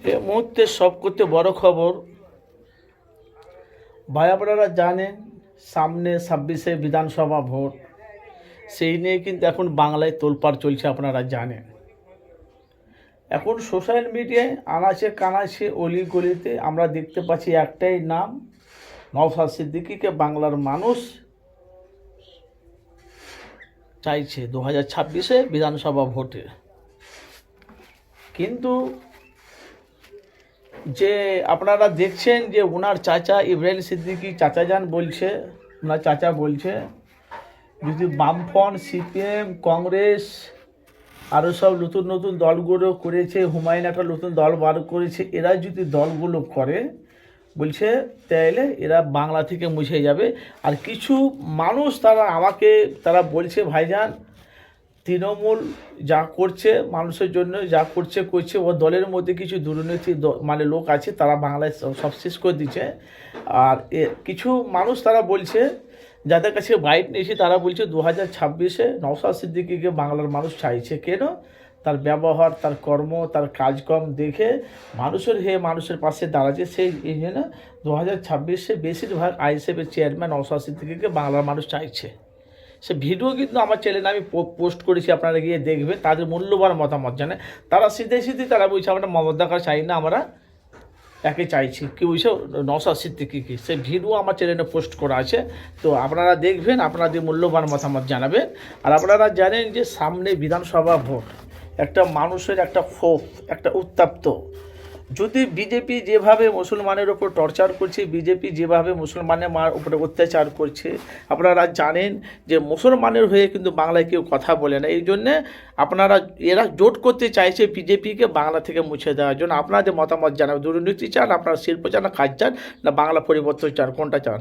এই মুহূর্তে সব করতে বড় খবর, ভাই আপনারা জানেন সামনে 26শে বিধানসভা ভোট, সেই নিয়ে কিন্তু এখন বাংলায় তোলপাড় চলছে। আপনারা জানেন এখন সোশ্যাল মিডিয়ায় আনাচে কানাচে অলি গলিতে আমরা দেখতে পাচ্ছি একটাই নাম, নওশাদ সিদ্দিকীকে বাংলার মানুষ চাইছে 2026-এ বিধানসভা ভোটে। কিন্তু যে আপনারা দেখছেন যে ওনার চাচা ইব্রাহিম সিদ্দিকী চাচাজান বলছে, ওনার চাচা বলছে যদি বামফ্রন্ট, সিপিএম, কংগ্রেস আরও সব নতুন নতুন দলগুলো করেছে, হুমায়ুন একটা নতুন দল বার করেছে, এরা যদি দলগুলো করে বলছে তাহলে এরা বাংলা থেকে মুছে যাবে। আর কিছু মানুষ তারা বলছে ভাইজান তৃণমূল যা করছে মানুষের জন্য, যা করছে ও দলের মধ্যে কিছু দুর্নীতি মানে লোক আছে, তারা বাংলায় সব শেষ করে দিচ্ছে। আর কিছু মানুষ তারা বলছে, যাদের কাছে বাইট নিয়েছে, তারা বলছে 2026-এ নওশাদ সিদ্দিকীকে বাংলার মানুষ চাইছে। কেন? তার ব্যবহার, তার কর্ম, তার কাজকর্ম দেখে মানুষের পাশে দাঁড়াচ্ছে। সেই এই জন্য 2026-এ বেশিরভাগ আইএসএফের চেয়ারম্যান নওশাদ সিদ্দিকীকে বাংলার মানুষ চাইছে। সে ভিডিও কিন্তু আমার চ্যানেলে আমি পোস্ট করেছি, আপনারা গিয়ে দেখবেন। তাদের মূল্যবান মতামত জানে, তারা সিধে তারা বলছে আমরা মমতা চাই না, আমরা একে চাইছি। কি বলছে? নওশাদ সিদ্দিকীকে। সেই ভিডিও আমার চ্যানেলে পোস্ট করা আছে, তো আপনারা দেখবেন, আপনাদের মূল্যবান মতামত জানাবেন। আর আপনারা জানেন যে সামনে বিধানসভা ভোট, একটা মানুষের একটা ক্ষোভ, একটা উত্তপ্ত। যদি বিজেপি যেভাবে মুসলমানের ওপর টর্চার করছে, বিজেপি যেভাবে মুসলমানের উপরে অত্যাচার করছে, আপনারা জানেন যে মুসলমানের হয়ে কিন্তু বাংলায় কেউ কথা বলে না। এই জন্যে এরা জোট করতে চাইছে বিজেপিকে বাংলা থেকে মুছে দেওয়ার জন্য। আপনাদের মতামত জানাবেন। দুর্নীতি চান, আপনারা শিল্প চান, না কাজ চান, না বাংলা পরিবর্তন চান, কোনটা চান?